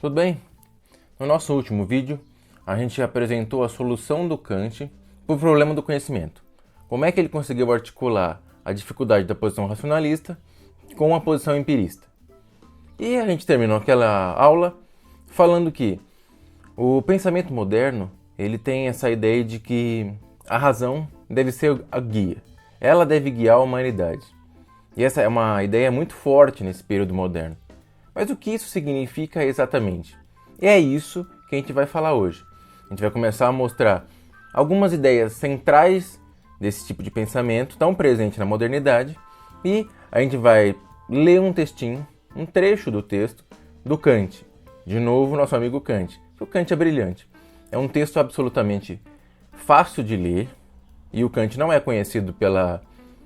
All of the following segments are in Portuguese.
tudo bem? No nosso último vídeo, a gente apresentou a solução do Kant para o problema do conhecimento. Como é que ele conseguiu articular a dificuldade da posição racionalista com a posição empirista. E a gente terminou aquela aula falando que o pensamento moderno ele tem essa ideia de que a razão deve ser a guia. Ela deve guiar a humanidade. E essa é uma ideia muito forte nesse período moderno. Mas o que isso significa exatamente? E é isso que a gente vai falar hoje. A gente vai começar a mostrar algumas ideias centrais desse tipo de pensamento, tão presente na modernidade, e a gente vai ler um textinho, um trecho do texto do Kant. De novo, nosso amigo Kant. O Kant é brilhante. É um texto absolutamente fácil de ler, e o Kant não é conhecido pela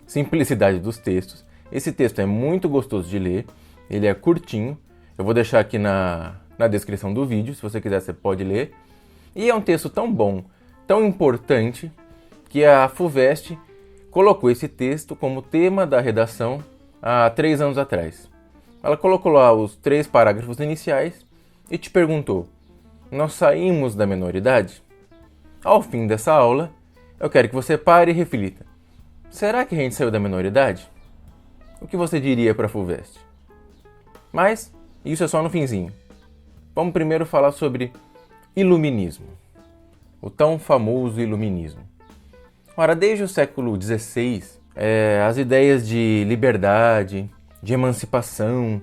simplicidade dos textos. Esse texto é muito gostoso de ler, ele é curtinho. Eu vou deixar aqui na descrição do vídeo, se você quiser você pode ler. E é um texto tão bom, tão importante, que a FUVEST colocou esse texto como tema da redação há 3 anos atrás. Ela colocou lá os 3 parágrafos iniciais e te perguntou: nós saímos da menoridade? Ao fim dessa aula, eu quero que você pare e reflita. Será que a gente saiu da menoridade? O que você diria para a FUVEST? Mas isso é só no finzinho. Vamos primeiro falar sobre iluminismo. O tão famoso iluminismo. Ora, desde o século XVI, as ideias de liberdade, de emancipação,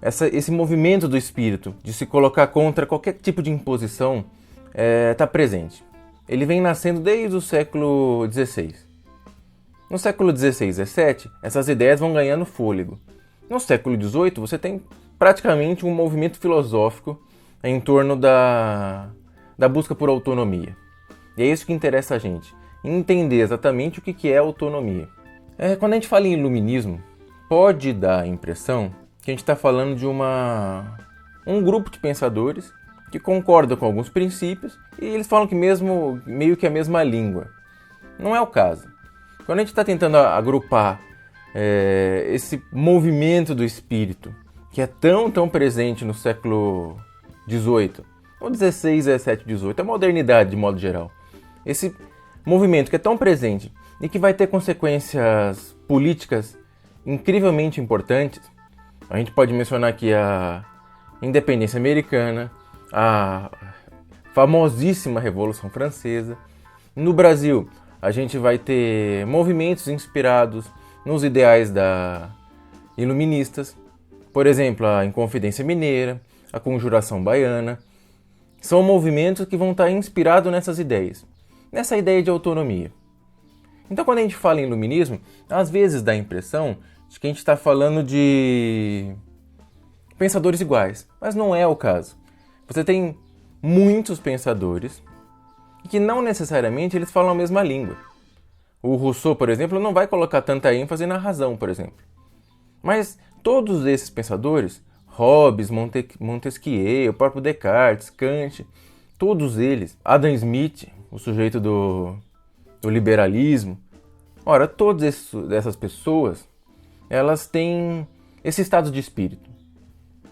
esse movimento do espírito de se colocar contra qualquer tipo de imposição está presente. Ele vem nascendo desde o século XVI. No século XVI e XVII, essas ideias vão ganhando fôlego. No século XVIII, você tem praticamente um movimento filosófico em torno da busca por autonomia. E é isso que interessa a gente, entender exatamente o que é autonomia. Quando a gente fala em iluminismo, pode dar a impressão que a gente está falando de um grupo de pensadores que concordam com alguns princípios e eles falam que meio que a mesma língua. Não é o caso. Quando a gente está tentando agrupar esse movimento do espírito, que é tão presente no século XVIII, ou XVI, XVII, XVIII, a modernidade de modo geral, esse movimento que é tão presente e que vai ter consequências políticas incrivelmente importantes, a gente pode mencionar aqui a independência americana, a famosíssima Revolução Francesa. No Brasil, a gente vai ter movimentos inspirados nos ideais iluministas, por exemplo, a Inconfidência Mineira, a Conjuração Baiana. São movimentos que vão estar inspirados nessas ideias, nessa ideia de autonomia. Então, quando a gente fala em iluminismo, às vezes dá a impressão de que a gente está falando de pensadores iguais, mas não é o caso. Você tem muitos pensadores que não necessariamente eles falam a mesma língua. O Rousseau, por exemplo, não vai colocar tanta ênfase na razão, por exemplo. Mas todos esses pensadores, Hobbes, Montesquieu, o próprio Descartes, Kant, todos eles, Adam Smith, o sujeito do liberalismo, ora, todas essas pessoas, elas têm esse estado de espírito.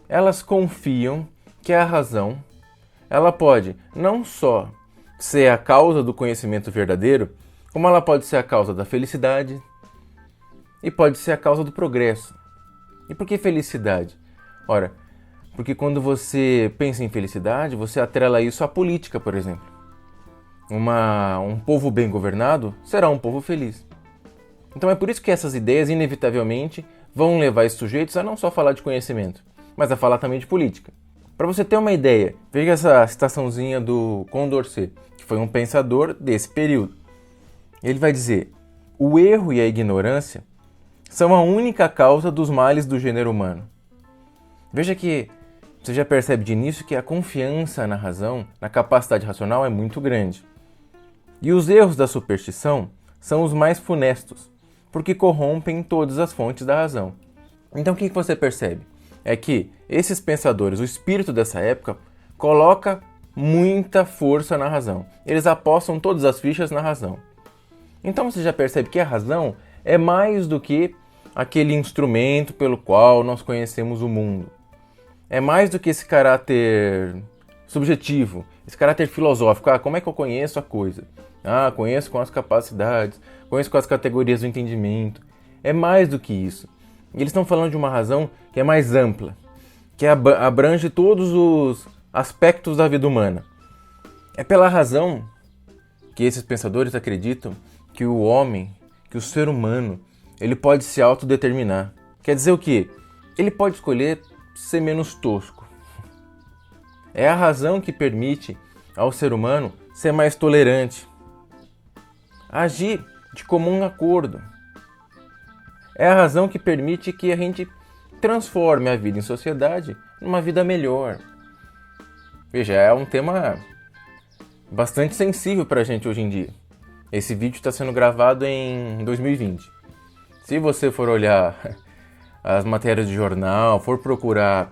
Elas confiam que a razão, ela pode não só ser a causa do conhecimento verdadeiro, como ela pode ser a causa da felicidade e pode ser a causa do progresso. E por que felicidade? Ora, porque quando você pensa em felicidade, você atrela isso à política, por exemplo. Um povo bem governado será um povo feliz. Então é por isso que essas ideias, inevitavelmente, vão levar esses sujeitos a não só falar de conhecimento, mas a falar também de política. Para você ter uma ideia, veja essa citaçãozinha do Condorcet, que foi um pensador desse período. Ele vai dizer: o erro e a ignorância são a única causa dos males do gênero humano. Veja que você já percebe de início que a confiança na razão, na capacidade racional, é muito grande. E os erros da superstição são os mais funestos, porque corrompem todas as fontes da razão. Então o que você percebe? É que esses pensadores, o espírito dessa época, coloca muita força na razão. Eles apostam todas as fichas na razão. Então você já percebe que a razão é mais do que aquele instrumento pelo qual nós conhecemos o mundo. É mais do que esse caráter subjetivo, esse caráter filosófico. Ah, como é que eu conheço a coisa? Ah, conheço com as capacidades, conheço com as categorias do entendimento. É mais do que isso. E eles estão falando de uma razão que é mais ampla, que abrange todos os aspectos da vida humana. É pela razão que esses pensadores acreditam que o homem, que o ser humano, ele pode se autodeterminar. Quer dizer o quê? Ele pode escolher ser menos tosco. É a razão que permite ao ser humano ser mais tolerante, agir de comum acordo. É a razão que permite que a gente transforme a vida em sociedade numa vida melhor. Veja, é um tema bastante sensível para a gente hoje em dia. Esse vídeo está sendo gravado em 2020. Se você for olhar as matérias de jornal, for procurar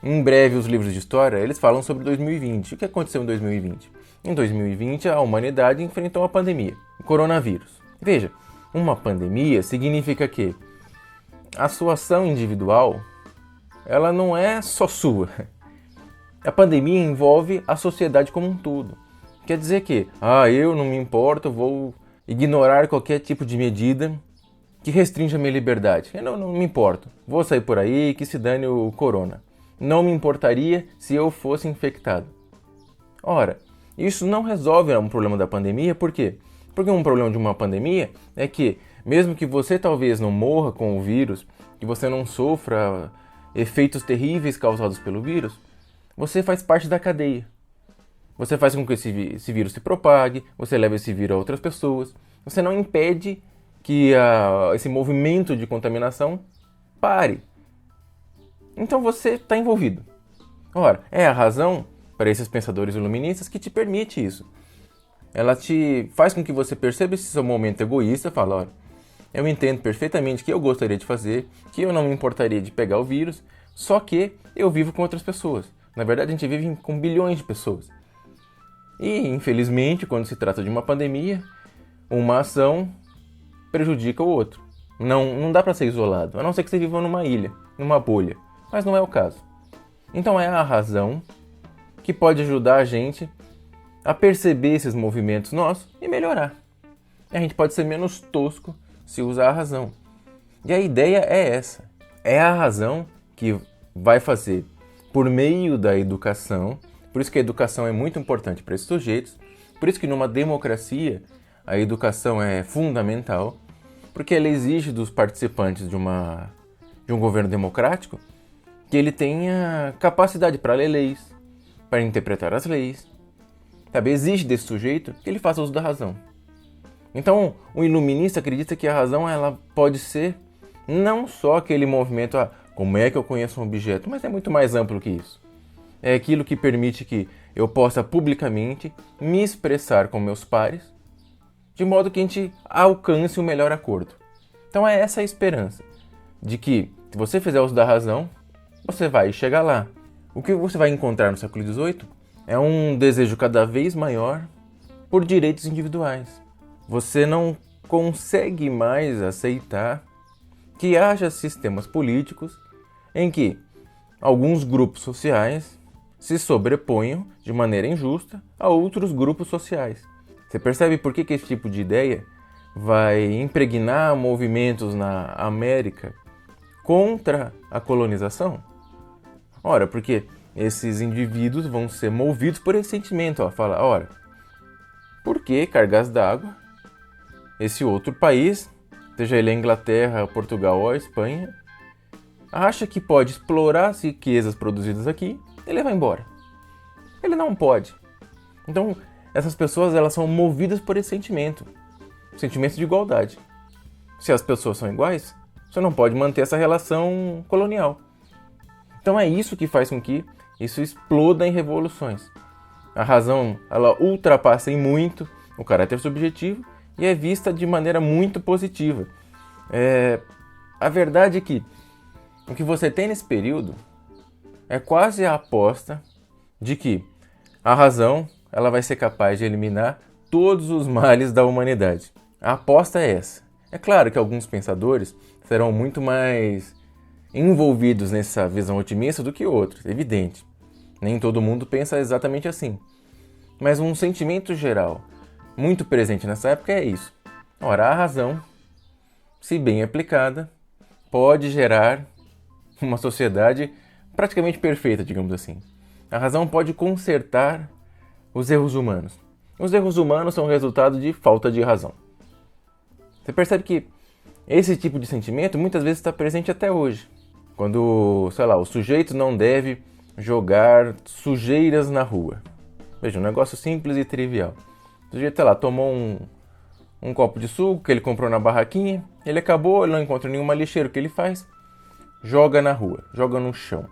em breve os livros de história, eles falam sobre 2020. O que aconteceu em 2020? Em 2020, a humanidade enfrentou uma pandemia, o coronavírus. Veja, uma pandemia significa que a sua ação individual, ela não é só sua. A pandemia envolve a sociedade como um todo. Quer dizer que, eu não me importo, vou ignorar qualquer tipo de medida que restrinja a minha liberdade. Eu não me importo. Vou sair por aí, que se dane o corona. Não me importaria se eu fosse infectado. Ora, isso não resolve um problema da pandemia, por quê? Porque um problema de uma pandemia é que, mesmo que você talvez não morra com o vírus, que você não sofra efeitos terríveis causados pelo vírus, você faz parte da cadeia. Você faz com que esse vírus se propague, você leva esse vírus a outras pessoas, você não impede que esse movimento de contaminação pare. Então você está envolvido. Ora, é a razão para esses pensadores iluministas que te permite isso. Ela te faz com que você perceba esse seu momento egoísta, fala, olha, eu entendo perfeitamente que eu gostaria de fazer, que eu não me importaria de pegar o vírus, só que eu vivo com outras pessoas. Na verdade, a gente vive com bilhões de pessoas. E, infelizmente, quando se trata de uma pandemia, uma ação prejudica o outro. Não dá para ser isolado, a não ser que você viva numa ilha, numa bolha. Mas não é o caso. Então é a razão que pode ajudar a gente a perceber esses movimentos nossos e melhorar. A gente pode ser menos tosco se usar a razão. E a ideia é essa. É a razão que vai fazer, por meio da educação, por isso que a educação é muito importante para esses sujeitos, por isso que numa democracia a educação é fundamental, porque ela exige dos participantes de um governo democrático que ele tenha capacidade para ler leis, para interpretar as leis. Sabe? Exige desse sujeito que ele faça uso da razão. Então, o iluminista acredita que a razão ela pode ser não só aquele movimento, como é que eu conheço um objeto, mas é muito mais amplo que isso. É aquilo que permite que eu possa publicamente me expressar com meus pares, de modo que a gente alcance o melhor acordo. Então é essa a esperança, de que se você fizer uso da razão, você vai chegar lá. O que você vai encontrar no século XVIII é um desejo cada vez maior por direitos individuais. Você não consegue mais aceitar que haja sistemas políticos em que alguns grupos sociais se sobreponham de maneira injusta a outros grupos sociais. Você percebe por que esse tipo de ideia vai impregnar movimentos na América contra a colonização? Ora, porque esses indivíduos vão ser movidos por esse sentimento. Fala, ora, por que cargas d'água esse outro país, seja ele a Inglaterra, Portugal ou a Espanha, acha que pode explorar as riquezas produzidas aqui e levar embora? Ele não pode. Então, essas pessoas elas são movidas por esse sentimento de igualdade. Se as pessoas são iguais, você não pode manter essa relação colonial. Então é isso que faz com que isso exploda em revoluções. A razão ela ultrapassa em muito o caráter subjetivo e é vista de maneira muito positiva. A verdade é que o que você tem nesse período é quase a aposta de que a razão ela vai ser capaz de eliminar todos os males da humanidade. A aposta é essa. É claro que alguns pensadores serão muito mais envolvidos nessa visão otimista do que outros, evidente. Nem todo mundo pensa exatamente assim. Mas um sentimento geral muito presente nessa época é isso. Ora, a razão, se bem aplicada, pode gerar uma sociedade praticamente perfeita, digamos assim. A razão pode consertar os erros humanos. Os erros humanos são resultado de falta de razão. Você percebe que esse tipo de sentimento muitas vezes está presente até hoje. Quando, sei lá, o sujeito não deve jogar sujeiras na rua. Veja, um negócio simples e trivial. O sujeito, sei lá, tomou um copo de suco que ele comprou na barraquinha, ele acabou, ele não encontra nenhuma lixeira, o que ele faz? Joga na rua, joga no chão.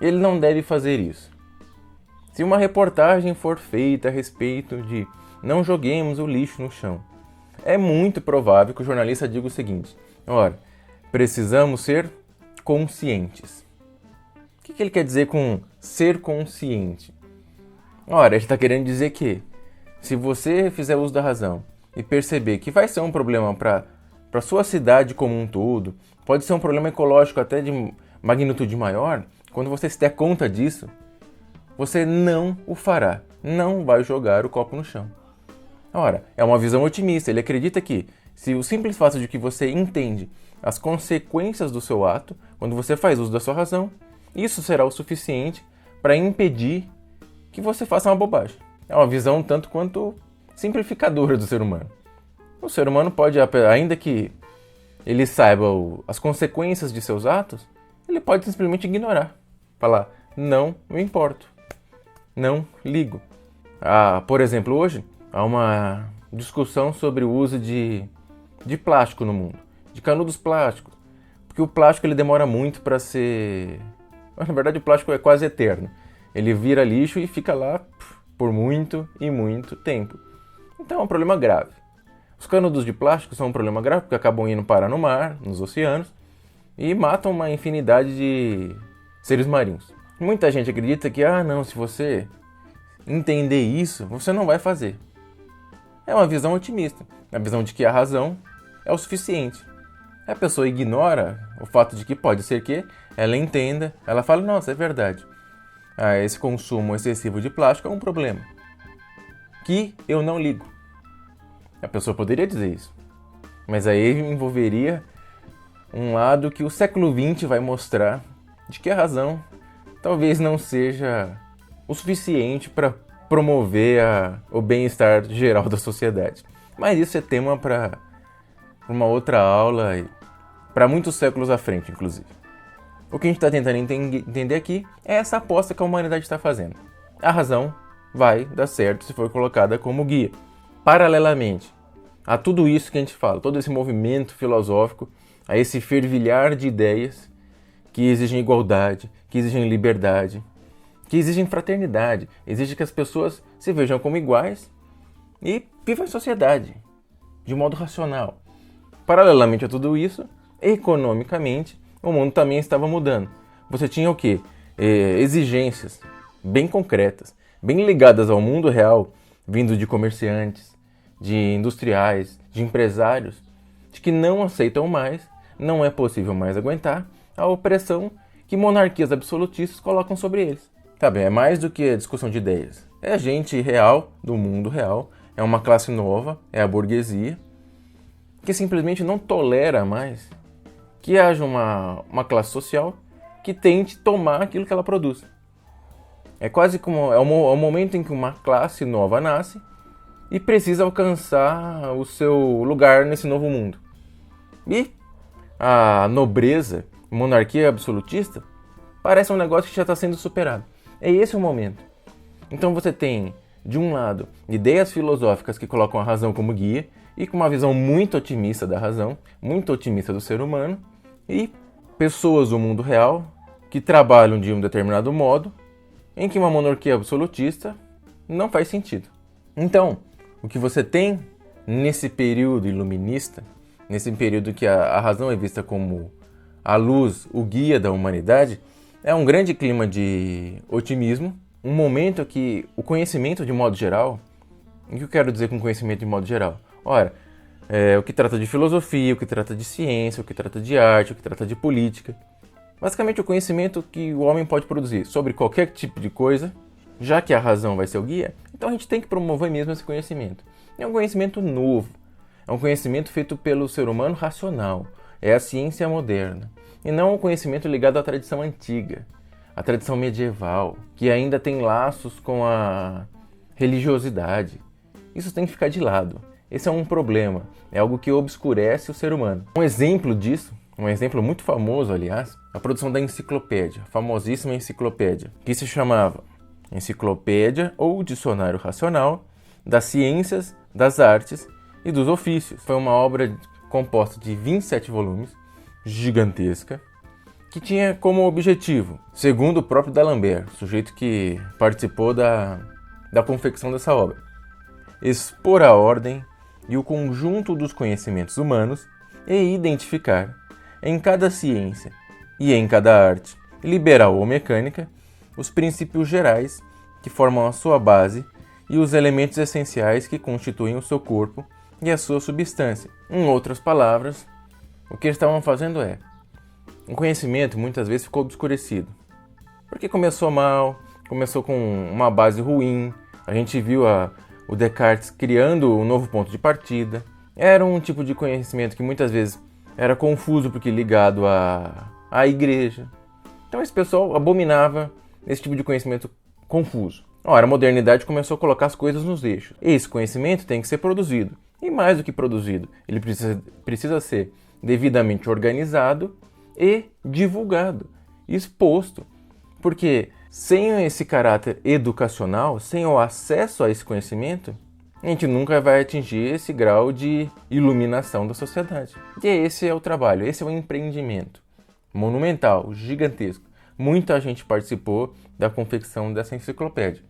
Ele não deve fazer isso. Se uma reportagem for feita a respeito de não joguemos o lixo no chão, é muito provável que o jornalista diga o seguinte: ora, precisamos ser conscientes. O que ele quer dizer com ser consciente? Ora, ele está querendo dizer que se você fizer uso da razão e perceber que vai ser um problema para a sua cidade como um todo, pode ser um problema ecológico até de magnitude maior, quando você se der conta disso, você não o fará, não vai jogar o copo no chão. Ora, é uma visão otimista, ele acredita que se o simples fato de que você entende as consequências do seu ato, quando você faz uso da sua razão, isso será o suficiente para impedir que você faça uma bobagem. É uma visão tanto quanto simplificadora do ser humano. O ser humano pode, ainda que ele saiba as consequências de seus atos, ele pode simplesmente ignorar. Falar, não me importo, não ligo. Por exemplo, hoje há uma discussão sobre o uso de plástico no mundo, de canudos plásticos, porque o plástico ele demora muito para ser... Na verdade, o plástico é quase eterno. Ele vira lixo e fica lá por muito e muito tempo. Então é um problema grave. Os canudos de plástico são um problema grave porque acabam indo parar no mar, nos oceanos, e matam uma infinidade de seres marinhos. Muita gente acredita que, não, se você entender isso, você não vai fazer. É uma visão otimista, a visão de que a razão é o suficiente. A pessoa ignora o fato de que pode ser que ela entenda, ela fala, nossa, é verdade. Esse consumo excessivo de plástico é um problema que eu não ligo. A pessoa poderia dizer isso, mas aí envolveria um lado que o século XX vai mostrar de que a razão talvez não seja o suficiente para promover o bem-estar geral da sociedade. Mas isso é tema para uma outra aula e para muitos séculos à frente, inclusive. O que a gente está tentando entender aqui é essa aposta que a humanidade está fazendo. A razão vai dar certo se for colocada como guia. Paralelamente a tudo isso que a gente fala, todo esse movimento filosófico, a esse fervilhar de ideias que exigem igualdade, que exigem liberdade, que exigem fraternidade, exigem que as pessoas se vejam como iguais e vivam em sociedade, de modo racional. Paralelamente a tudo isso, economicamente, o mundo também estava mudando. Você tinha o quê? Exigências bem concretas, bem ligadas ao mundo real, vindo de comerciantes, de industriais, de empresários, de que não aceitam mais, não é possível mais aguentar a opressão que monarquias absolutistas colocam sobre eles. Sabe, é mais do que a discussão de ideias. É gente real, do mundo real, é uma classe nova, é a burguesia, que simplesmente não tolera mais que haja uma classe social que tente tomar aquilo que ela produz. É quase como é o momento em que uma classe nova nasce e precisa alcançar o seu lugar nesse novo mundo. E a nobreza, monarquia absolutista, parece um negócio que já está sendo superado. É esse o momento. Então você tem, de um lado, ideias filosóficas que colocam a razão como guia e com uma visão muito otimista da razão, muito otimista do ser humano, e pessoas do mundo real que trabalham de um determinado modo em que uma monarquia absolutista não faz sentido. Então, o que você tem nesse período iluminista, nesse período que a razão é vista como a luz, o guia da humanidade, é um grande clima de otimismo, um momento que o conhecimento de modo geral, o que eu quero dizer com conhecimento de modo geral? Ora, o que trata de filosofia, o que trata de ciência, o que trata de arte, o que trata de política. Basicamente o conhecimento que o homem pode produzir sobre qualquer tipo de coisa, já que a razão vai ser o guia, então a gente tem que promover mesmo esse conhecimento. É um conhecimento novo, é um conhecimento feito pelo ser humano racional, é a ciência moderna, e não um conhecimento ligado à tradição antiga, à tradição medieval, que ainda tem laços com a religiosidade. Isso tem que ficar de lado. Esse é um problema, é algo que obscurece o ser humano. Um exemplo disso, um exemplo muito famoso, aliás, a produção da enciclopédia, a famosíssima enciclopédia, que se chamava Enciclopédia ou Dicionário Racional das Ciências, das Artes e dos Ofícios. Foi uma obra composta de 27 volumes, gigantesca, que tinha como objetivo, segundo o próprio D'Alembert, sujeito que participou da confecção dessa obra, expor a ordem e o conjunto dos conhecimentos humanos e identificar, em cada ciência e em cada arte, liberal ou mecânica, os princípios gerais que formam a sua base e os elementos essenciais que constituem o seu corpo e a sua substância. Em outras palavras, o que eles estavam fazendo é, o conhecimento muitas vezes ficou obscurecido, porque começou mal, começou com uma base ruim, a gente viu o Descartes criando um novo ponto de partida, era um tipo de conhecimento que muitas vezes era confuso porque ligado à igreja. Então esse pessoal abominava esse tipo de conhecimento confuso. Ora, a modernidade começou a colocar as coisas nos eixos. Esse conhecimento tem que ser produzido. E mais do que produzido, ele precisa ser devidamente organizado e divulgado, exposto. Porque sem esse caráter educacional, sem o acesso a esse conhecimento, a gente nunca vai atingir esse grau de iluminação da sociedade. E esse é o trabalho, esse é o empreendimento monumental, gigantesco. Muita gente participou da confecção dessa enciclopédia.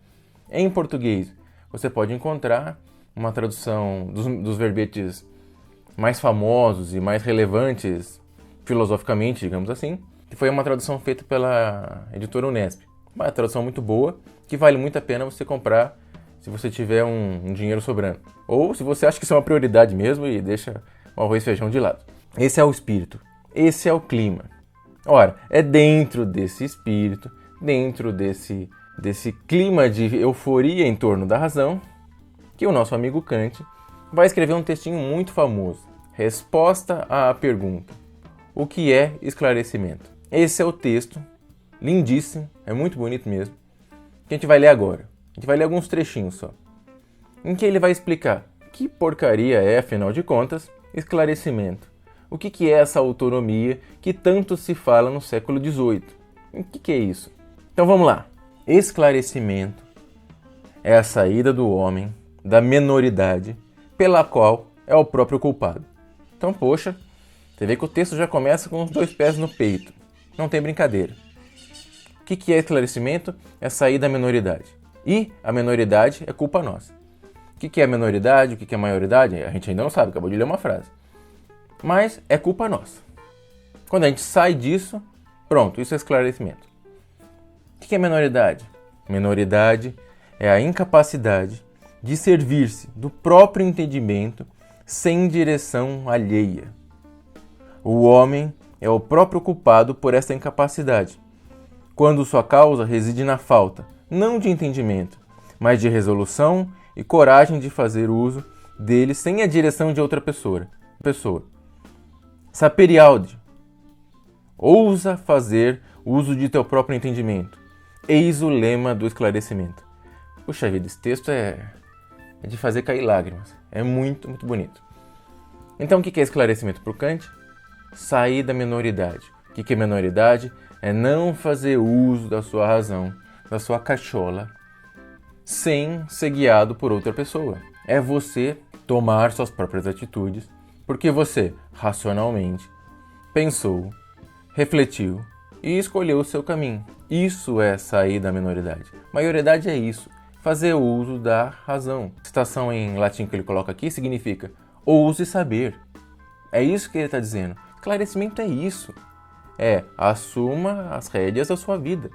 Em português, você pode encontrar uma tradução dos verbetes mais famosos e mais relevantes filosoficamente, digamos assim, que foi uma tradução feita pela editora Unesp. Uma tradução muito boa, que vale muito a pena você comprar se você tiver um dinheiro sobrando. Ou se você acha que isso é uma prioridade mesmo e deixa o arroz e feijão de lado. Esse é o espírito, esse é o clima. Ora, é dentro desse espírito, dentro desse clima de euforia em torno da razão, que o nosso amigo Kant vai escrever um textinho muito famoso. Resposta à pergunta: o que é esclarecimento? Esse é o texto, lindíssimo, é muito bonito mesmo, que a gente vai ler agora. A gente vai ler alguns trechinhos só, em que ele vai explicar que porcaria é, afinal de contas, esclarecimento. O que é essa autonomia que tanto se fala no século XVIII? O que é isso? Então vamos lá. Esclarecimento é a saída do homem da menoridade pela qual é o próprio culpado. Então, poxa, você vê que o texto já começa com os dois pés no peito. Não tem brincadeira. O que é esclarecimento? É sair da menoridade. E a menoridade é culpa nossa. O que é a menoridade? O que é a maioridade? A gente ainda não sabe, acabou de ler uma frase. Mas é culpa nossa. Quando a gente sai disso, pronto, isso é esclarecimento. O que é menoridade? Menoridade é a incapacidade de servir-se do próprio entendimento sem direção alheia. O homem é o próprio culpado por essa incapacidade, quando sua causa reside na falta, não de entendimento, mas de resolução e coragem de fazer uso dele sem a direção de outra pessoa. Saperialdi, ousa fazer uso de teu próprio entendimento. Eis o lema do esclarecimento. Puxa vida, esse texto é de fazer cair lágrimas. É muito, muito bonito. Então, o que é esclarecimento para o Kant? Sair da menoridade. O que é menoridade? É não fazer uso da sua razão, da sua cachola, sem ser guiado por outra pessoa. É você tomar suas próprias atitudes, porque você, racionalmente, pensou, refletiu e escolheu o seu caminho. Isso é sair da menoridade. Maioridade é isso, fazer uso da razão. A citação em latim que ele coloca aqui significa ouse saber. É isso que ele está dizendo. Esclarecimento é isso. Assuma as rédeas da sua vida.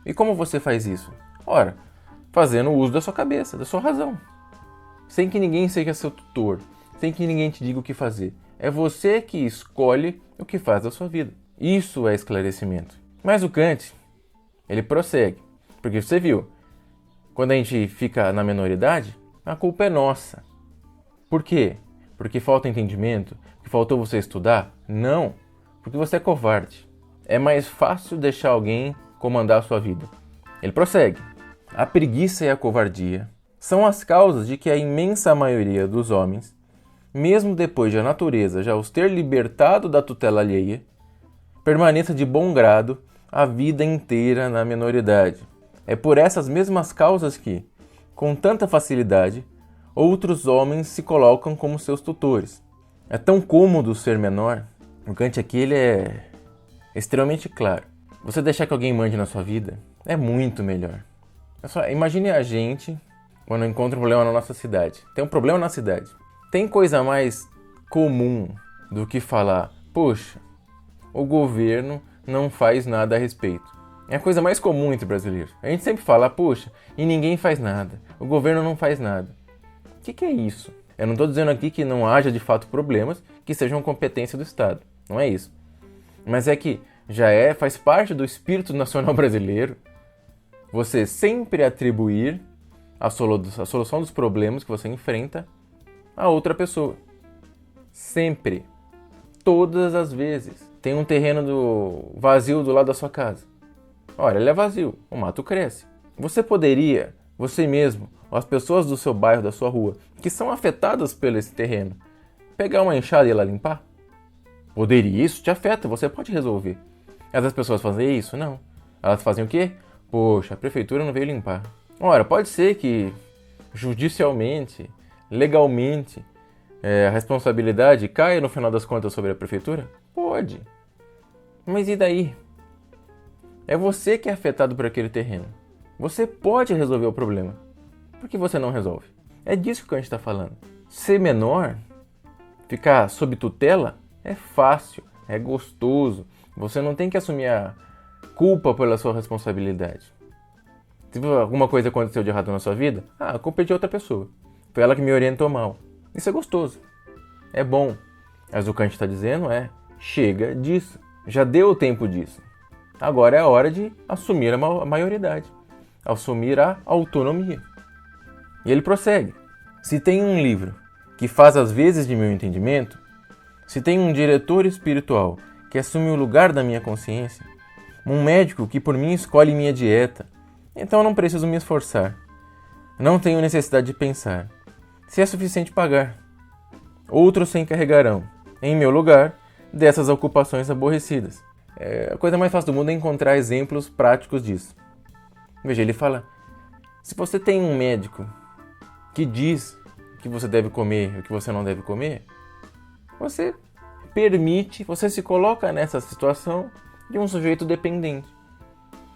E como você faz isso? Ora, fazendo uso da sua cabeça, da sua razão. Sem que ninguém seja seu tutor, sem que ninguém te diga o que fazer. É você que escolhe o que faz da sua vida. Isso é esclarecimento. Mas o Kant, ele prossegue. Porque você viu, quando a gente fica na menoridade, a culpa é nossa. Por quê? Porque falta entendimento? Porque faltou você estudar? Não. Porque você é covarde. É mais fácil deixar alguém comandar a sua vida. Ele prossegue. A preguiça e a covardia são as causas de que a imensa maioria dos homens, mesmo depois de a natureza já os ter libertado da tutela alheia, permaneça de bom grado a vida inteira na menoridade. É por essas mesmas causas que, com tanta facilidade, outros homens se colocam como seus tutores. É tão cômodo ser menor. O Kant aqui ele é extremamente claro. Você deixar que alguém mande na sua vida é muito melhor. Imagine a gente quando encontra um problema na nossa cidade. Tem um problema na cidade. Tem coisa mais comum do que falar, poxa, o governo não faz nada a respeito. É a coisa mais comum entre brasileiros. A gente sempre fala, poxa, e ninguém faz nada. O governo não faz nada. O que é isso? Eu não estou dizendo aqui que não haja de fato problemas que sejam competência do Estado. Não é isso. Mas é que faz parte do espírito nacional brasileiro você sempre atribuir a solução dos problemas que você enfrenta a outra pessoa. Sempre. Todas as vezes. Tem um terreno vazio do lado da sua casa. Olha, ele é vazio. O mato cresce. Você poderia, você mesmo, ou as pessoas do seu bairro, da sua rua, que são afetadas pelo esse terreno, pegar uma enxada e ir lá limpar? Poderia. Isso te afeta. Você pode resolver. Mas as pessoas fazem isso? Não. Elas fazem o quê? Poxa, a prefeitura não veio limpar. Ora, pode ser que judicialmente, legalmente, a responsabilidade caia no final das contas sobre a prefeitura? Pode. Mas e daí? É você que é afetado por aquele terreno. Você pode resolver o problema. Por que você não resolve? É disso que a gente está falando. Ser menor, ficar sob tutela, é fácil, é gostoso. Você não tem que assumir a culpa pela sua responsabilidade. Se alguma coisa aconteceu de errado na sua vida, a culpa é de outra pessoa. Foi ela que me orientou mal. Isso é gostoso. É bom. Mas o que a gente está dizendo chega disso. Já deu o tempo disso. Agora é a hora de assumir a maioridade. Assumir a autonomia. E ele prossegue. Se tem um livro que faz as vezes de meu entendimento, se tem um diretor espiritual que assume o lugar da minha consciência, um médico que por mim escolhe minha dieta, então não preciso me esforçar. Não tenho necessidade de pensar. Se é suficiente pagar. Outros se encarregarão, em meu lugar, dessas ocupações aborrecidas. A coisa mais fácil do mundo é encontrar exemplos práticos disso. Veja, ele fala, se você tem um médico que diz o que você deve comer e o que você não deve comer, você se coloca nessa situação de um sujeito dependente.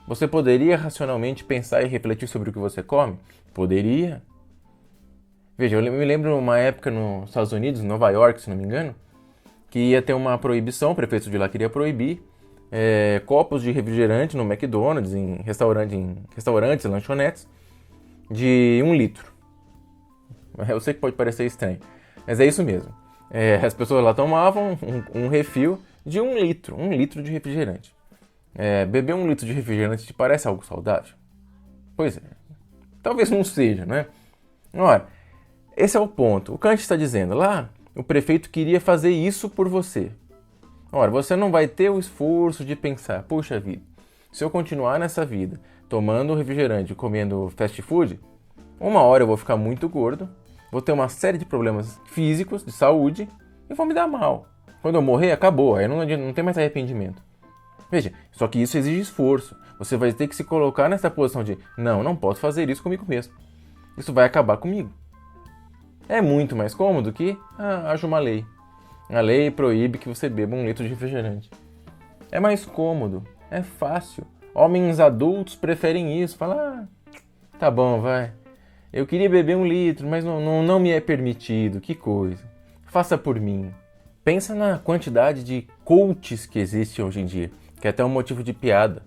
Você poderia racionalmente pensar e refletir sobre o que você come? Poderia. Veja, eu me lembro de uma época nos Estados Unidos, em Nova York, se não me engano, que ia ter uma proibição, o prefeito de lá queria proibir copos de refrigerante no McDonald's, em restaurantes, lanchonetes, de 1 litro. Eu sei que pode parecer estranho, mas é isso mesmo. As pessoas lá tomavam um refil de 1 litro, 1 litro de refrigerante. Beber 1 litro de refrigerante te parece algo saudável? Pois é, talvez não seja, né? Ora, esse é o ponto. O Kant está dizendo lá, o prefeito queria fazer isso por você. Ora, você não vai ter o esforço de pensar, puxa vida, se eu continuar nessa vida, tomando refrigerante e comendo fast food, uma hora eu vou ficar muito gordo, vou ter uma série de problemas físicos, de saúde, e vou me dar mal. Quando eu morrer, acabou, aí não tem mais arrependimento. Veja, só que isso exige esforço. Você vai ter que se colocar nessa posição de, não posso fazer isso comigo mesmo. Isso vai acabar comigo. É muito mais cômodo que haja uma lei. A lei proíbe que você beba 1 litro de refrigerante. É mais cômodo, é fácil. Homens adultos preferem isso. Falam, tá bom, vai. Eu queria beber 1 litro, mas não me é permitido. Que coisa. Faça por mim. Pensa na quantidade de coaches que existe hoje em dia, que é até um motivo de piada.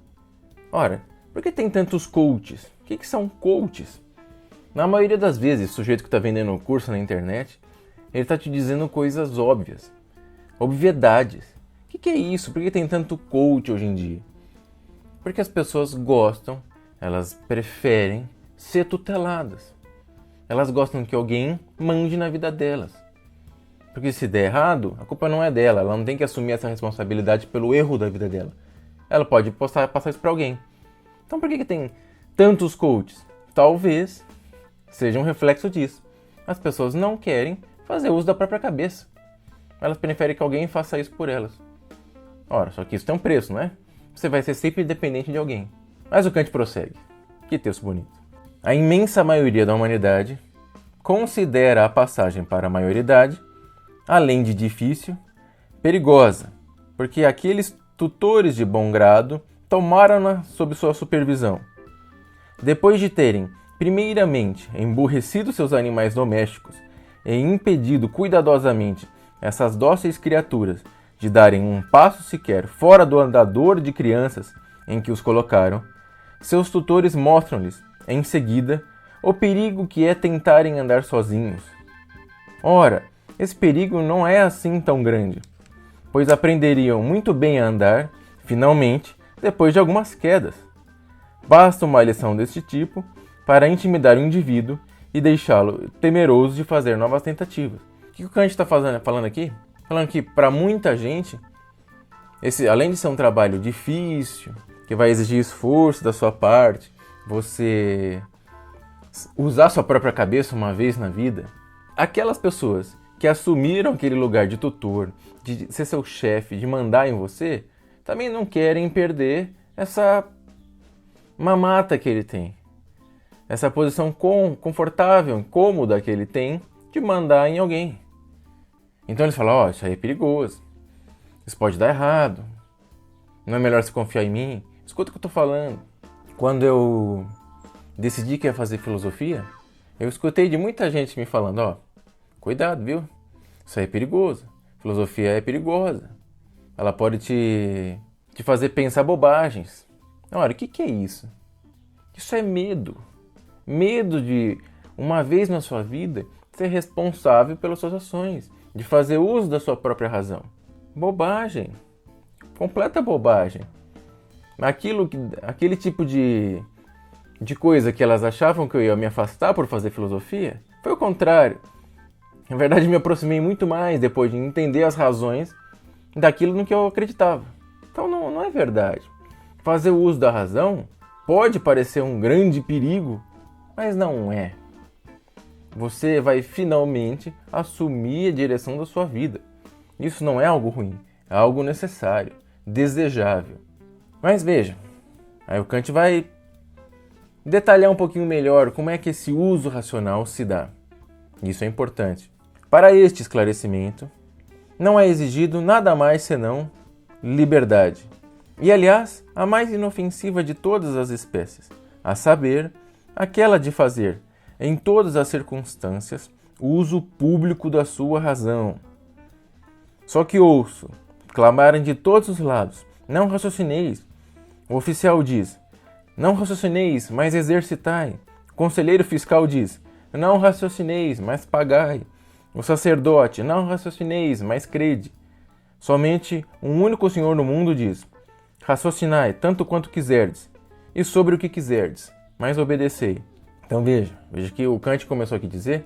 Ora, por que tem tantos coaches? O que são coaches? Na maioria das vezes, o sujeito que está vendendo o curso na internet Ele está te dizendo coisas óbvias, obviedades. O que é isso? Por que tem tanto coach hoje em dia? Porque as pessoas gostam, elas preferem ser tuteladas. Elas gostam que alguém mande na vida delas. Porque se der errado, a culpa não é dela. Ela não tem que assumir essa responsabilidade pelo erro da vida dela. Ela pode passar isso para alguém. Então por que tem tantos coaches? Talvez seja um reflexo disso. As pessoas não querem fazer uso da própria cabeça. Elas preferem que alguém faça isso por elas. Ora, só que isso tem um preço, não é? Você vai ser sempre dependente de alguém. Mas o Kant prossegue. Que texto bonito. A imensa maioria da humanidade considera a passagem para a maioridade, além de difícil, perigosa, porque aqueles tutores de bom grado tomaram-na sob sua supervisão. Depois de terem, primeiramente, emburrecido seus animais domésticos e impedido cuidadosamente essas dóceis criaturas de darem um passo sequer fora do andador de crianças em que os colocaram, seus tutores mostram-lhes, em seguida, o perigo que é tentarem andar sozinhos. Ora, esse perigo não é assim tão grande, pois aprenderiam muito bem a andar, finalmente, depois de algumas quedas. Basta uma lição deste tipo para intimidar o indivíduo e deixá-lo temeroso de fazer novas tentativas. O que o Kant está falando aqui? Falando que para muita gente, além de ser um trabalho difícil, que vai exigir esforço da sua parte, você usar sua própria cabeça uma vez na vida, aquelas pessoas que assumiram aquele lugar de tutor, de ser seu chefe, de mandar em você, também não querem perder essa mamata que ele tem, essa posição confortável, cômoda que ele tem de mandar em alguém. Então eles falam, isso aí é perigoso, isso pode dar errado, não é melhor se confiar em mim? Escuta o que eu tô falando. Quando eu decidi que ia fazer filosofia, eu escutei de muita gente me falando, cuidado, viu? Isso aí é perigoso, filosofia é perigosa, ela pode te fazer pensar bobagens. Ora, o que é isso? Isso é medo. Medo de, uma vez na sua vida, ser responsável pelas suas ações, de fazer uso da sua própria razão. Bobagem. Completa bobagem. Aquele tipo de coisa que elas achavam que eu ia me afastar por fazer filosofia, foi o contrário. Na verdade, me aproximei muito mais depois de entender as razões daquilo no que eu acreditava. Então não é verdade. Fazer o uso da razão pode parecer um grande perigo, mas não é. Você vai finalmente assumir a direção da sua vida. Isso não é algo ruim, é algo necessário, desejável. Mas veja, aí o Kant vai detalhar um pouquinho melhor como é que esse uso racional se dá. Isso é importante. Para este esclarecimento, não é exigido nada mais senão liberdade. E, aliás, a mais inofensiva de todas as espécies, a saber, aquela de fazer, em todas as circunstâncias, uso público da sua razão. Só que ouço clamarem de todos os lados, não raciocineis. O oficial diz, não raciocineis, mas exercitai. O conselheiro fiscal diz, não raciocineis, mas pagai. O sacerdote, não raciocineis, mas crede. Somente um único Senhor no mundo diz, raciocinai tanto quanto quiserdes, e sobre o que quiserdes, mas obedecei. Então veja que o Kant começou aqui a dizer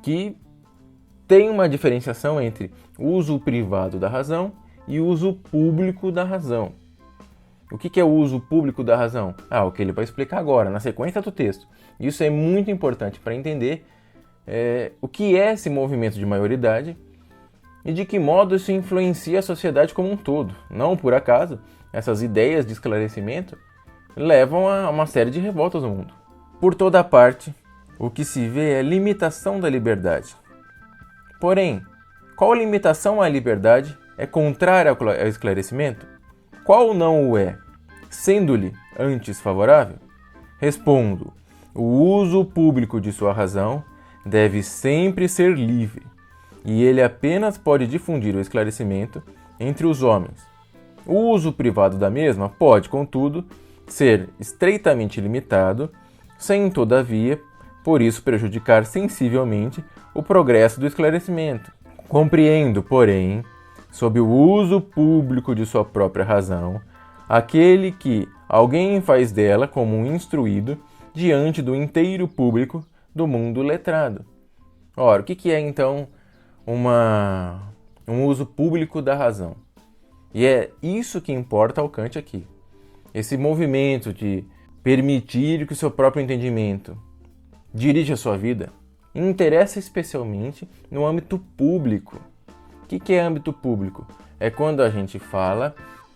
que tem uma diferenciação entre o uso privado da razão e o uso público da razão. O que é o uso público da razão? O que ele vai explicar agora, na sequência do texto. Isso é muito importante para entender o que é esse movimento de maioridade e de que modo isso influencia a sociedade como um todo. Não por acaso, essas ideias de esclarecimento levam a uma série de revoltas no mundo. Por toda parte, o que se vê é limitação da liberdade. Porém, qual limitação à liberdade é contrária ao esclarecimento? Qual não o é, sendo-lhe antes favorável? Respondo, o uso público de sua razão deve sempre ser livre, e ele apenas pode difundir o esclarecimento entre os homens. O uso privado da mesma pode, contudo, ser estreitamente limitado, sem, todavia, por isso prejudicar sensivelmente o progresso do esclarecimento. Compreendo, porém, sob o uso público de sua própria razão, aquele que alguém faz dela como um instruído diante do inteiro público do mundo letrado. Ora, o que é então um uso público da razão? E é isso que importa ao Kant aqui. Esse movimento de permitir que o seu próprio entendimento dirija a sua vida interessa especialmente no âmbito público. O que é âmbito público? É quando a gente fala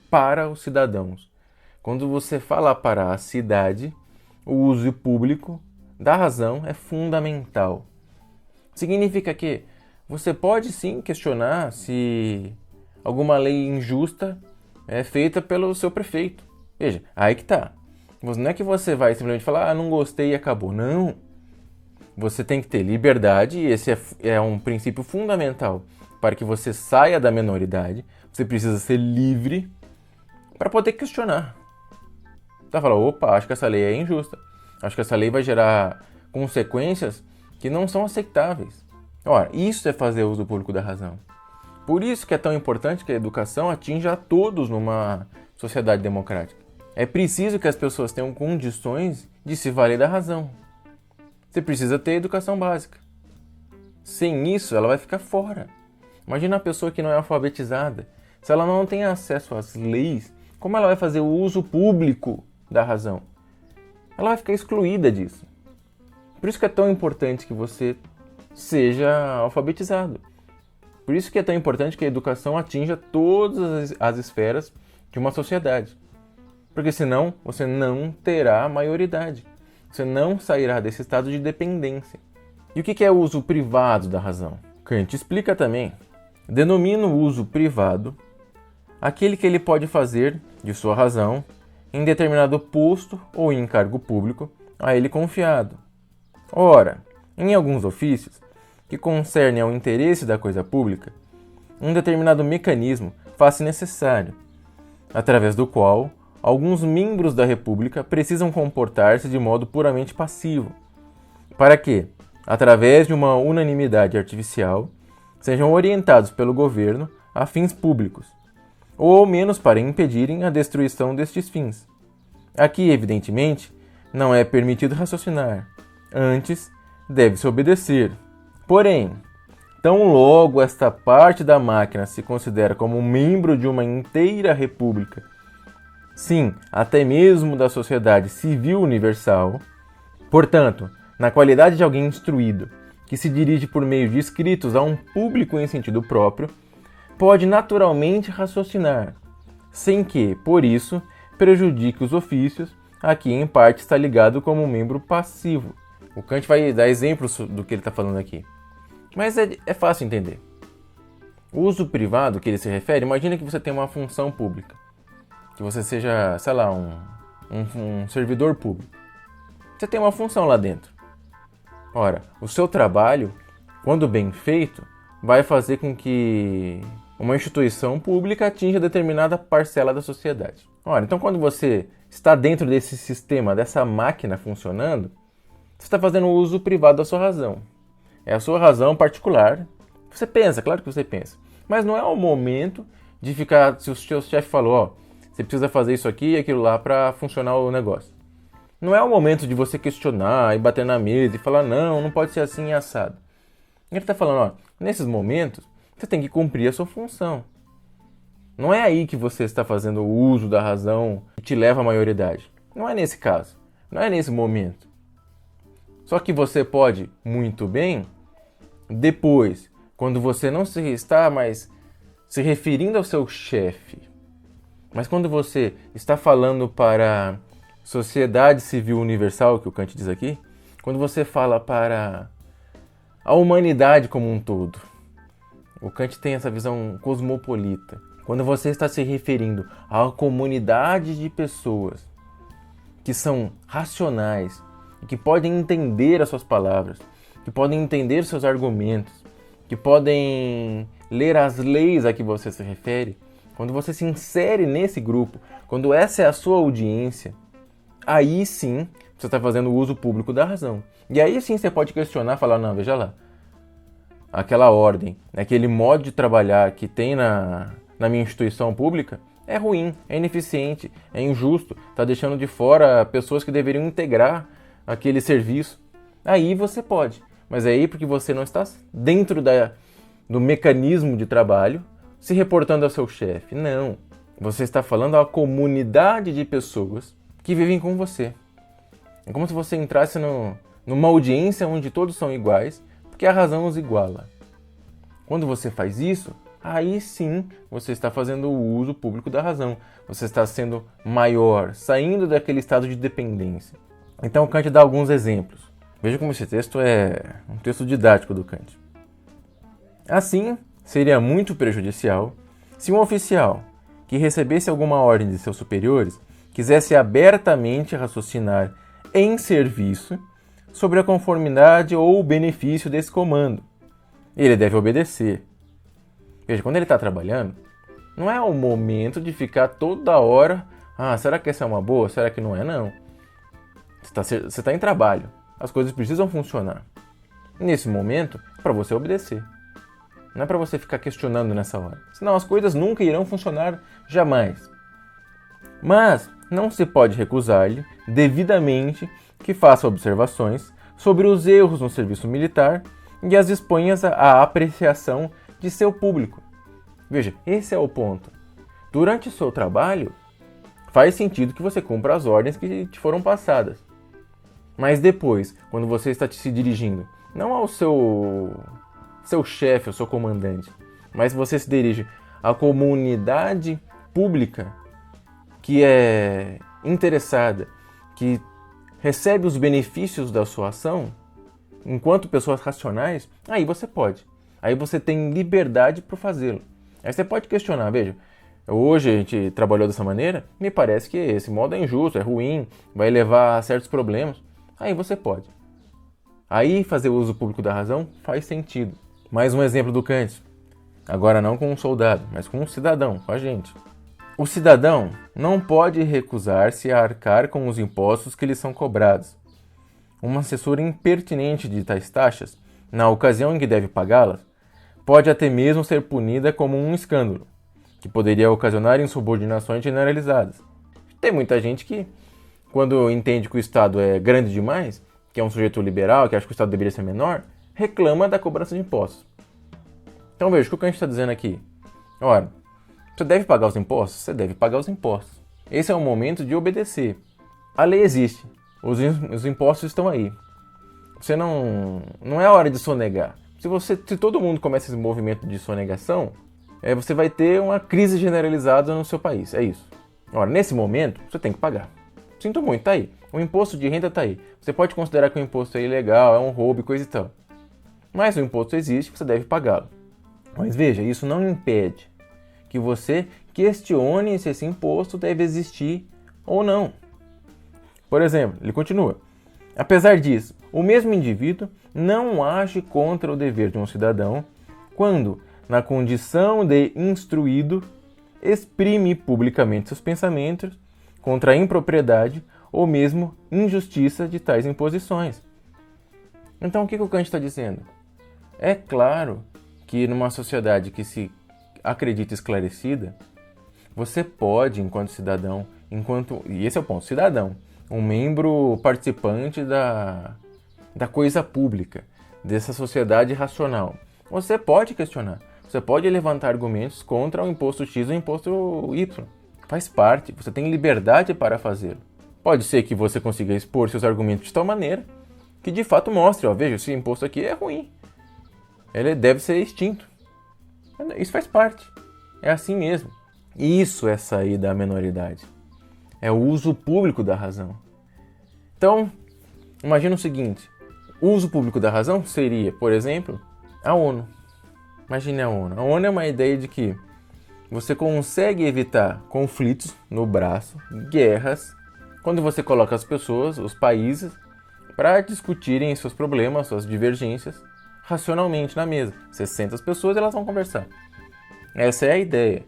para os cidadãos. Quando você fala para a cidade, o uso público da razão é fundamental. Significa que você pode sim questionar se alguma lei injusta é feita pelo seu prefeito. Veja, aí que tá. Não é que você vai simplesmente falar, não gostei e acabou. Não. Você tem que ter liberdade, e esse é um princípio fundamental para que você saia da minoridade. Você precisa ser livre para poder questionar. Tá falando, opa, acho que essa lei é injusta. Acho que essa lei vai gerar consequências que não são aceitáveis. Ora, isso é fazer uso público da razão. Por isso que é tão importante que a educação atinja a todos numa sociedade democrática. É preciso que as pessoas tenham condições de se valer da razão. Você precisa ter educação básica. Sem isso, ela vai ficar fora. Imagina a pessoa que não é alfabetizada. Se ela não tem acesso às leis, como ela vai fazer o uso público da razão? Ela vai ficar excluída disso. Por isso que é tão importante que você seja alfabetizado. Por isso que é tão importante que a educação atinja todas as esferas de uma sociedade. Porque senão você não terá maioridade. Você não sairá desse estado de dependência. E o que é o uso privado da razão? Kant explica também. Denomina o uso privado aquele que ele pode fazer de sua razão em determinado posto ou em cargo público a ele confiado. Ora, em alguns ofícios que concernem ao interesse da coisa pública, um determinado mecanismo faz-se necessário, através do qual alguns membros da República precisam comportar-se de modo puramente passivo, para que, através de uma unanimidade artificial, sejam orientados pelo governo a fins públicos, ou ao menos para impedirem a destruição destes fins. Aqui, evidentemente, não é permitido raciocinar, antes deve-se obedecer. Porém, tão logo esta parte da máquina se considera como um membro de uma inteira república, sim, até mesmo da sociedade civil universal, portanto, na qualidade de alguém instruído, que se dirige por meio de escritos a um público em sentido próprio, pode naturalmente raciocinar, sem que, por isso, prejudique os ofícios a que em parte está ligado como um membro passivo. O Kant vai dar exemplos do que ele está falando aqui. Mas é fácil entender. O uso privado que ele se refere, imagina que você tem uma função pública. Que você seja, sei lá, um servidor público. Você tem uma função lá dentro. Ora, o seu trabalho, quando bem feito, vai fazer com que uma instituição pública atinja determinada parcela da sociedade. Ora, então quando você está dentro desse sistema, dessa máquina funcionando, você está fazendo o uso privado da sua razão. É a sua razão particular. Você pensa, claro que você pensa. Mas não é o momento de ficar, se o seu chefe falou, ó, você precisa fazer isso aqui e aquilo lá para funcionar o negócio. Não é o momento de você questionar e bater na mesa e falar, não pode ser assim e assado. Ele está falando, ó, nesses momentos, você tem que cumprir a sua função. Não é aí que você está fazendo o uso da razão que te leva à maioridade. Não é nesse caso. Não é nesse momento. Só que você pode, muito bem, depois, quando você não está mais se referindo ao seu chefe, mas quando você está falando para a sociedade civil universal, que o Kant diz aqui, quando você fala para a humanidade como um todo, o Kant tem essa visão cosmopolita. Quando você está se referindo à comunidade de pessoas que são racionais, que podem entender as suas palavras, que podem entender seus argumentos, que podem ler as leis a que você se refere, quando você se insere nesse grupo, quando essa é a sua audiência, aí sim você está fazendo o uso público da razão. E aí sim você pode questionar, falar, não, veja lá, aquela ordem, aquele modo de trabalhar que tem na minha instituição pública é ruim, é ineficiente, é injusto, está deixando de fora pessoas que deveriam integrar aquele serviço. Aí você pode, mas aí porque você não está dentro do mecanismo de trabalho se reportando ao seu chefe. Não, você está falando à comunidade de pessoas que vivem com você. É como se você entrasse numa audiência onde todos são iguais, porque a razão os iguala. Quando você faz isso, aí sim você está fazendo o uso público da razão. Você está sendo maior, saindo daquele estado de dependência. Então Kant dá alguns exemplos. Veja como esse texto é um texto didático do Kant. Assim, seria muito prejudicial se um oficial que recebesse alguma ordem de seus superiores quisesse abertamente raciocinar em serviço sobre a conformidade ou o benefício desse comando. Ele deve obedecer. Veja, quando ele está trabalhando, não é o momento de ficar toda hora, será que essa é uma boa? Será que não é? Não. Você está em trabalho. As coisas precisam funcionar. Nesse momento, é para você obedecer. Não é para você ficar questionando nessa hora. Senão as coisas nunca irão funcionar jamais. Mas não se pode recusar-lhe devidamente que faça observações sobre os erros no serviço militar e as exponha à apreciação de seu público. Veja, esse é o ponto. Durante o seu trabalho, faz sentido que você cumpra as ordens que te foram passadas. Mas depois, quando você está se dirigindo, não ao seu chefe, ao seu comandante, mas você se dirige à comunidade pública que é interessada, que recebe os benefícios da sua ação, enquanto pessoas racionais, aí você pode. Aí você tem liberdade para fazê-lo. Aí você pode questionar, veja, hoje a gente trabalhou dessa maneira, me parece que esse modo é injusto, é ruim, vai levar a certos problemas. Aí você pode. Aí fazer o uso público da razão faz sentido. Mais um exemplo do Kant. Agora não com um soldado, mas com um cidadão, com a gente. O cidadão não pode recusar-se a arcar com os impostos que lhe são cobrados. Uma censura impertinente de tais taxas, na ocasião em que deve pagá-las, pode até mesmo ser punida como um escândalo, que poderia ocasionar insubordinações generalizadas. Tem muita gente que, quando entende que o Estado é grande demais, que é um sujeito liberal, que acha que o Estado deveria ser menor, reclama da cobrança de impostos. Então veja, o que o Kant está dizendo aqui? Ora, você deve pagar os impostos? Você deve pagar os impostos. Esse é o momento de obedecer. A lei existe, os impostos estão aí. Você não é hora de sonegar. Se todo mundo começa esse movimento de sonegação, você vai ter uma crise generalizada no seu país, é isso. Ora, nesse momento, você tem que pagar. Sinto muito, tá aí. O imposto de renda tá aí. Você pode considerar que o imposto é ilegal, é um roubo e coisa e tal. Mas o imposto existe, você deve pagá-lo. Mas veja, isso não impede que você questione se esse imposto deve existir ou não. Por exemplo, ele continua. Apesar disso, o mesmo indivíduo não age contra o dever de um cidadão quando, na condição de instruído, exprime publicamente seus pensamentos contra a impropriedade ou mesmo injustiça de tais imposições. Então, o que o Kant está dizendo? É claro que numa sociedade que se acredita esclarecida, você pode, enquanto cidadão, e esse é o ponto, cidadão, um membro participante da coisa pública, dessa sociedade racional, você pode questionar, você pode levantar argumentos contra o imposto X ou o imposto Y. Faz parte, você tem liberdade para fazê-lo. Pode ser que você consiga expor seus argumentos de tal maneira que de fato mostre, veja, esse imposto aqui é ruim, ele deve ser extinto. Isso faz parte, é assim mesmo. Isso é sair da menoridade, é o uso público da razão. Então, imagina o seguinte, o uso público da razão seria, por exemplo, a ONU. Imagine a ONU. A ONU é uma ideia de que você consegue evitar conflitos no braço, guerras, quando você coloca as pessoas, os países, para discutirem seus problemas, suas divergências, racionalmente na mesa. 600 pessoas, elas vão conversar. Essa é a ideia.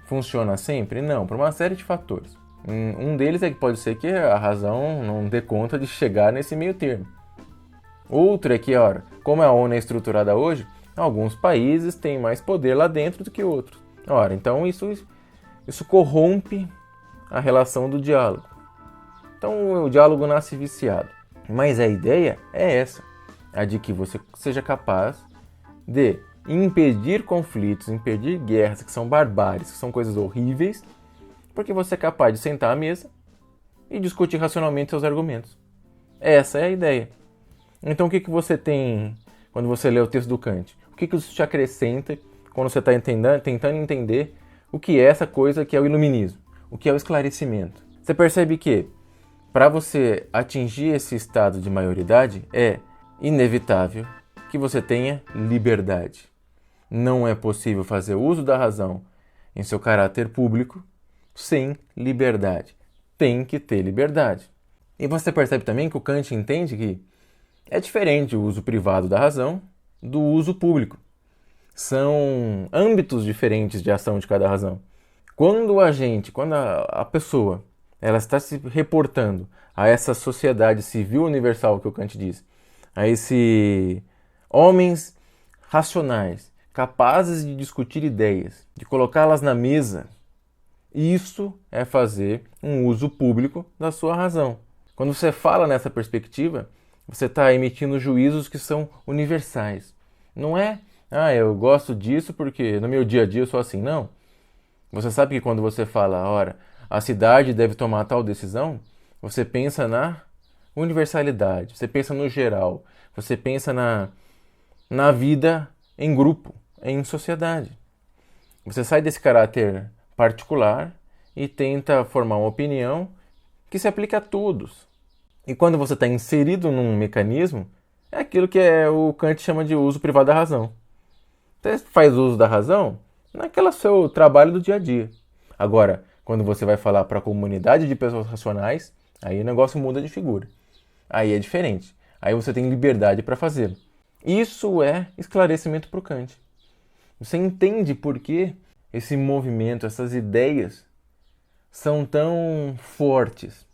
Funciona sempre? Não, por uma série de fatores. Um deles é que pode ser que a razão não dê conta de chegar nesse meio termo. Outro é que, ora, como a ONU é estruturada hoje, alguns países têm mais poder lá dentro do que outros. Ora, então isso corrompe a relação do diálogo. Então o diálogo nasce viciado. Mas a ideia é essa, a de que você seja capaz de impedir conflitos, impedir guerras, que são barbáries, que são coisas horríveis, porque você é capaz de sentar à mesa e discutir racionalmente seus argumentos. Essa é a ideia. Então o que você tem quando você lê o texto do Kant? O que isso te acrescenta quando você está tentando entender o que é essa coisa que é o iluminismo? O que é o esclarecimento? Você percebe que para você atingir esse estado de maioridade é inevitável que você tenha liberdade. Não é possível fazer uso da razão em seu caráter público sem liberdade. Tem que ter liberdade. E você percebe também que o Kant entende que é diferente o uso privado da razão do uso público. São âmbitos diferentes de ação de cada razão. Quando a pessoa, ela está se reportando a essa sociedade civil universal que o Kant diz, a esses homens racionais, capazes de discutir ideias, de colocá-las na mesa, isso é fazer um uso público da sua razão. Quando você fala nessa perspectiva, você está emitindo juízos que são universais. Não é, eu gosto disso porque no meu dia a dia eu sou assim. Não. Você sabe que quando você fala, ora, a cidade deve tomar tal decisão, você pensa na universalidade, você pensa no geral, você pensa na vida em grupo, em sociedade. Você sai desse caráter particular e tenta formar uma opinião que se aplica a todos. E quando você está inserido num mecanismo, é aquilo que o Kant chama de uso privado da razão. Você faz uso da razão naquele seu trabalho do dia a dia. Agora, quando você vai falar para a comunidade de pessoas racionais, aí o negócio muda de figura. Aí é diferente. Aí você tem liberdade para fazê-lo. Isso é esclarecimento para o Kant. Você entende por que esse movimento, essas ideias são tão fortes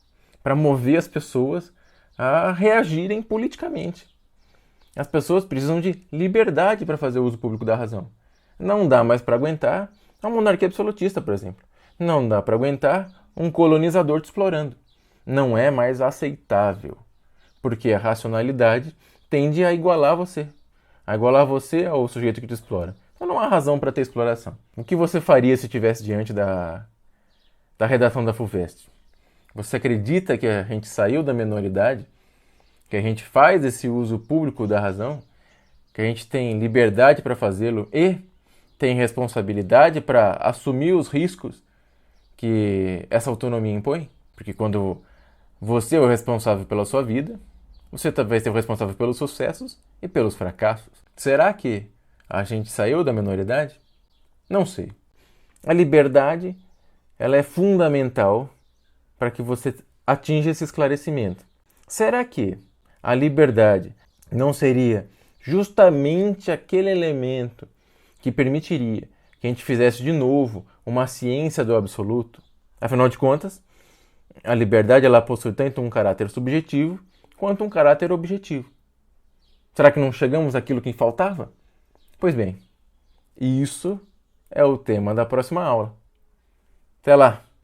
para mover as pessoas a reagirem politicamente. As pessoas precisam de liberdade para fazer uso público da razão. Não dá mais para aguentar uma monarquia absolutista, por exemplo. Não dá para aguentar um colonizador te explorando. Não é mais aceitável, porque a racionalidade tende a igualar você ao sujeito que te explora. Então não há razão para ter exploração. O que você faria se estivesse diante da redação da FUVEST? Você acredita que a gente saiu da minoridade? Que a gente faz esse uso público da razão? Que a gente tem liberdade para fazê-lo e tem responsabilidade para assumir os riscos que essa autonomia impõe? Porque quando você é o responsável pela sua vida, você também é o responsável pelos sucessos e pelos fracassos. Será que a gente saiu da minoridade? Não sei. A liberdade, ela é fundamental para que você atinja esse esclarecimento. Será que a liberdade não seria justamente aquele elemento que permitiria que a gente fizesse de novo uma ciência do absoluto? Afinal de contas, a liberdade ela possui tanto um caráter subjetivo quanto um caráter objetivo. Será que não chegamos àquilo que faltava? Pois bem, isso é o tema da próxima aula. Até lá!